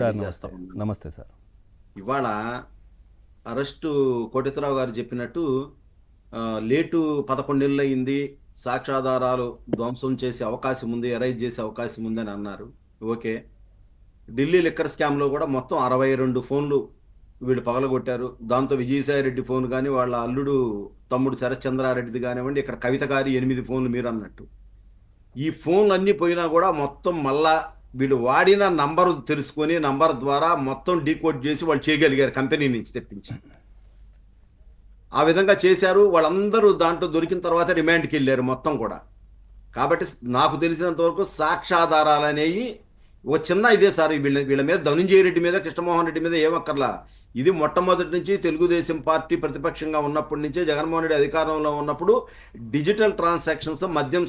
Sir తెలియజేస్తా నమస్తే. ఉన్నాను. నమస్తే సార్. ఇవాళ అరెస్టు కోటేశ్వరరావు గారు చెప్పినట్టు లేటు 11 నెలలు అయింది, సాక్ష్యాధారాలు ధ్వంసం చేసే అవకాశం ఉంది, ఎరైజ్ చేసే అవకాశం ఉంది అని అన్నారు. ఓకే. ఢిల్లీ లిక్కర్ స్కామ్లో కూడా మొత్తం 62 ఫోన్లు వీళ్ళు పగలగొట్టారు. దాంతో విజయసాయి రెడ్డి ఫోన్ కానీ, వాళ్ళ అల్లుడు తమ్ముడు శరత్ చంద్రారెడ్డిది కానివ్వండి, ఇక్కడ కవిత గారి 8 ఫోన్లు మీరు అన్నట్టు. ఈ ఫోన్లు అన్నీ పోయినా కూడా మొత్తం మళ్ళా వీళ్ళు వాడిన నంబరు తెలుసుకొని నంబర్ ద్వారా మొత్తం డీకోడ్ చేసి వాళ్ళు చేయగలిగారు, కంపెనీ నుంచి తెప్పించి. ఆ విధంగా చేశారు. వాళ్ళందరూ దాంట్లో దొరికిన తర్వాత రిమాండ్కి వెళ్ళారు మొత్తం కూడా. కాబట్టి నాకు తెలిసినంత వరకు సాక్ష్యాధారాలు అనేవి ఒక చిన్న ఇదే సార్, వీళ్ళ మీద ధనుంజయ రెడ్డి మీద, కృష్ణమోహన్ రెడ్డి మీద ఏమక్కర్లా. ఇది మొట్టమొదటి నుంచి తెలుగుదేశం పార్టీ ప్రతిపక్షంగా ఉన్నప్పటి నుంచే, జగన్మోహన్ రెడ్డి అధికారంలో ఉన్నప్పుడు డిజిటల్ ట్రాన్సాక్షన్స్, మద్యం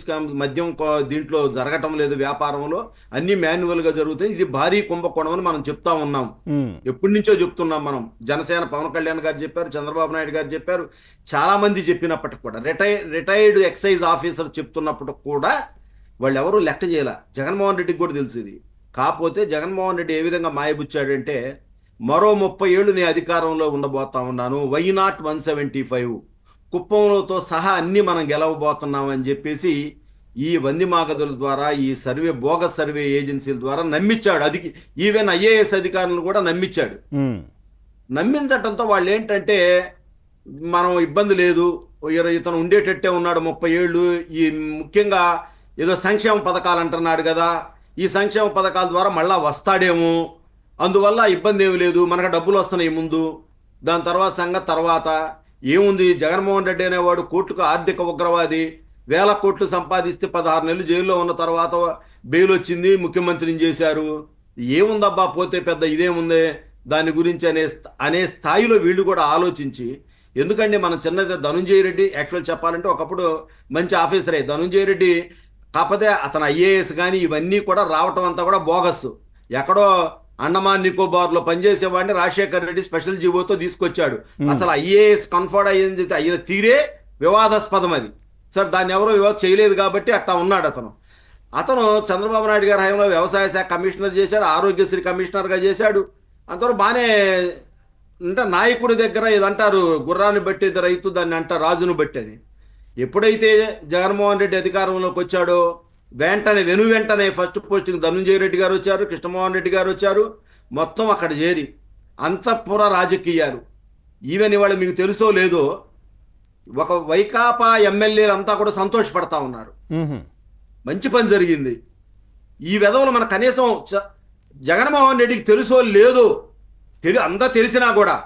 దీంట్లో జరగటం లేదు, వ్యాపారంలో అన్ని మాన్యువల్గా జరుగుతాయి. ఇది భారీ కుంభకోణం అని మనం చెప్తా ఉన్నాం, ఎప్పటి నుంచో చెప్తున్నాం మనం. జనసేన పవన్ కళ్యాణ్ గారు చెప్పారు, చంద్రబాబు నాయుడు గారు చెప్పారు, చాలా మంది చెప్పినప్పటికి కూడా, రిటైర్డ్ ఎక్సైజ్ ఆఫీసర్ చెప్తున్నప్పుడు కూడా వాళ్ళు ఎవరూ లెక్క చేయాల. జగన్మోహన్ రెడ్డికి కూడా తెలుసు ఇది. కాకపోతే జగన్మోహన్ రెడ్డి ఏ విధంగా మాయబుచ్చాడంటే, మరో 30 ఏళ్ళు నేను అధికారంలో ఉండబోతా ఉన్నాను, వై నాట్ 175, కుప్పంలోతో సహా అన్ని మనం గెలవబోతున్నామని చెప్పేసి ఈ వందిమాగదుల ద్వారా, ఈ బోగస్ సర్వే ఏజెన్సీల ద్వారా నమ్మించాడు. అది ఈవెన్ ఐఏఎస్ అధికారులను కూడా నమ్మించాడు. నమ్మించటంతో వాళ్ళు ఏంటంటే, మనం ఇబ్బంది లేదు, ఇతను ఉండేటట్టే ఉన్నాడు 30 ఏళ్ళు, ఈ ముఖ్యంగా ఏదో సంక్షేమ పథకాలు అంటున్నాడు కదా, ఈ సంక్షేమ పథకాల ద్వారా మళ్ళా వస్తాడేమో, అందువల్ల ఇబ్బంది ఏమి లేదు, మనకు డబ్బులు వస్తున్నాయి ముందు, దాని తర్వాత సంగతి తర్వాత ఏముంది. జగన్మోహన్ రెడ్డి అనేవాడు కోట్లకు ఆర్థిక ఉగ్రవాది, 1000 కోట్లు సంపాదిస్తే 16 నెలలు జైల్లో ఉన్న తర్వాత బెయిల్ వచ్చింది, ముఖ్యమంత్రిని చేశారు, ఏముందబ్బా పోతే పెద్ద ఇదేముంది దాని గురించి అనే స్థాయిలో వీళ్ళు కూడా ఆలోచించి. ఎందుకంటే మన చిన్నది ధనుంజయ రెడ్డి యాక్చువల్ చెప్పాలంటే ఒకప్పుడు మంచి ఆఫీసరే ధనుంజయ రెడ్డి, కాకపోతే అతను ఐఏఎస్ కానీ ఇవన్నీ కూడా రావటం అంతా కూడా బోగస్. ఎక్కడో అండమాన్ నికోబార్లో పనిచేసేవాడిని రాజశేఖర్ రెడ్డి స్పెషల్ జీవోతో తీసుకొచ్చాడు. అసలు ఐఏఎస్ కన్ఫర్డ్ అయిన తీరే వివాదాస్పదం అది. సార్ దాన్ని ఎవరో చేయలేదు కాబట్టి అట్టా ఉన్నాడు అతను చంద్రబాబు నాయుడు గారి హయాంలో వ్యవసాయ శాఖ కమిషనర్ చేశాడు, ఆరోగ్యశ్రీ కమిషనర్గా చేశాడు. అంతవరకు బాగానే అంటే నాయకుడి దగ్గర ఇదంటారు, గుర్రాన్ని బట్టి రైతు, దాన్ని అంటారు రాజును బట్టి అని. ఎప్పుడైతే జగన్మోహన్ రెడ్డి అధికారంలోకి వచ్చాడో వెంటనే ఫస్ట్ పోస్టింగ్ ధనుంజయ రెడ్డి గారు వచ్చారు, కృష్ణమోహన్ రెడ్డి గారు వచ్చారు, మొత్తం అక్కడ చేరి అంతఃపుర రాజకీయాలు. ఈవెన్ ఇవాళ మీకు తెలుసో లేదో, ఒక వైకాపా ఎమ్మెల్యేలు అంతా కూడా సంతోషపడతా ఉన్నారు, మంచి పని జరిగింది. ఈ విధవలు మన కనీసం జగన్మోహన్ రెడ్డికి తెలుసో లేదో అంతా తెలిసినా కూడా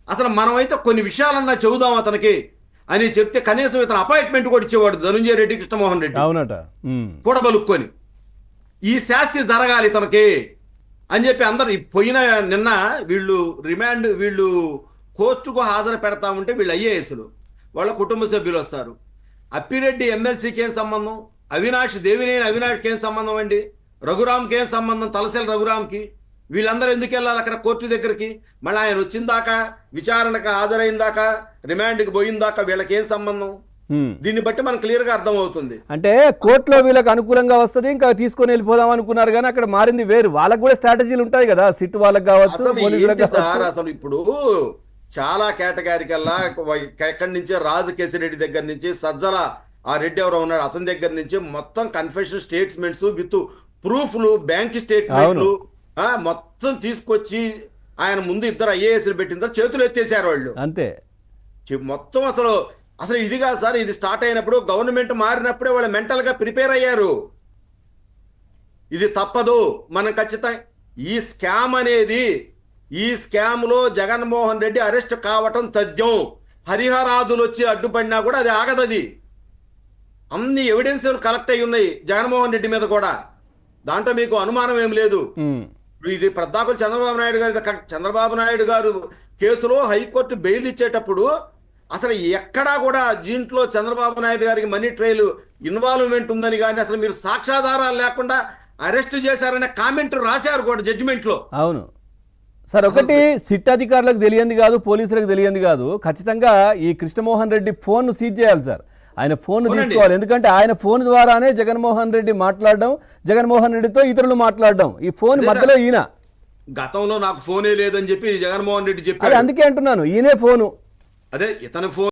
అసలు మనమైతే కొన్ని విషయాలన్నా చెబుదాం అతనికి అని చెప్తే కనీసం ఇతను అపాయింట్మెంట్ కూడా ఇచ్చేవాడు ధనుంజయ రెడ్డి, కృష్ణమోహన్ రెడ్డి అవునట కూడబలుక్కొని, ఈ శాస్తి జరగాలి ఇతనికి అని చెప్పి అందరు. నిన్న వీళ్ళు కోర్టుకు హాజరు పెడతా ఉంటే వీళ్ళు ఐఏఎస్లు, వాళ్ళ కుటుంబ సభ్యులు వస్తారు. అప్పిరెడ్డి ఎమ్మెల్సీకి ఏం సంబంధం, దేవినేని అవినాష్కి ఏం సంబంధం అండి, రఘురామ్కి ఏం సంబంధం, తలసేల రఘురామ్కి, వీళ్ళందరూ ఎందుకు వెళ్ళాలి అక్కడ కోర్టు దగ్గరికి? మళ్ళీ ఆయన వచ్చిన దాకా, విచారణకు హాజరైన దాకా, రిమాండ్కి పోయిన దాకా వీళ్ళకి ఏం సంబంధం? దీన్ని బట్టి మనకు క్లియర్గా అర్థమవుతుంది. అంటే కోర్టులో వీళ్ళకి అనుకూలంగా వస్తుంది, ఇంకా తీసుకొని వెళ్ళిపోదాం అనుకున్నారు, కానీ అక్కడ మారింది వేరు. వాళ్ళకి కూడా స్ట్రాటజీలు ఉంటాయి కదా, సిట్ వాళ్ళకి కావచ్చు, సార్. అసలు ఇప్పుడు చాలా కేటగారికల్లా ఎక్కడి నుంచే రాజు కేసిరెడ్డి దగ్గర నుంచి, సజ్జల ఆ రెడ్డి ఎవరో ఉన్నాడు అతని దగ్గర నుంచి మొత్తం కన్ఫెషన్ స్టేట్మెంట్స్ విత్ ప్రూఫ్లు, బ్యాంక్ స్టేట్మెంట్లు మొత్తం తీసుకొచ్చి ఆయన ముందు ఇద్దరు ఐఏఎస్లు పెట్టిన తర్వాత చేతులు ఎత్తేసారు వాళ్ళు అంతే. మొత్తం అసలు ఇది కాదు సార్, ఇది స్టార్ట్ అయినప్పుడు గవర్నమెంట్ మారినప్పుడే వాళ్ళు మెంటల్గా ప్రిపేర్ అయ్యారు. ఇది తప్పదు, మనం ఖచ్చితంగా ఈ స్కామ్ అనేది, ఈ స్కామ్లో జగన్మోహన్ రెడ్డి అరెస్ట్ కావటం తథ్యం. హరిహరాదులు వచ్చి అడ్డుపడినా కూడా అది ఆగదు. అది అన్ని ఎవిడెన్స్ కలెక్ట్ అయి ఉన్నాయి జగన్మోహన్ రెడ్డి మీద కూడా, దాంట్లో మీకు అనుమానం ఏం లేదు. ఇది ప్రతాకులు చంద్రబాబు నాయుడు గారు కేసులో హైకోర్టు బెయిల్ ఇచ్చేటప్పుడు అసలు ఎక్కడా కూడా దీంట్లో చంద్రబాబు నాయుడు గారికి మనీ ట్రయల్ ఇన్వాల్వ్మెంట్ ఉందని కానీ, అసలు మీరు సాక్ష్యాధారాలు లేకుండా అరెస్ట్ చేశారనే కామెంట్ రాశారు కూడా జడ్జిమెంట్ లో. అవును సార్, ఒకటి సిట్ అధికారులకు తెలియంది కాదు, పోలీసులకు తెలియంది కాదు, ఖచ్చితంగా ఈ కృష్ణమోహన్ రెడ్డి ఫోన్ సీజ్ చేయాలి సార్. ఆయన ఫోన్ తీసుకోవాలి, ఎందుకంటే ఆయన ఫోన్ ద్వారానే జగన్మోహన్ రెడ్డి మాట్లాడడం, జగన్మోహన్ రెడ్డితో ఇతరులు మాట్లాడడం, ఈ ఫోన్ మధ్యలో ఈయన గతంలో నాకు ఫోనే లేదని చెప్పి జగన్మోహన్ రెడ్డి అది చెప్పాడు. అందుకే అంటున్నాను, ఈయనే ఫోను. అదే ఇతని ఫోన్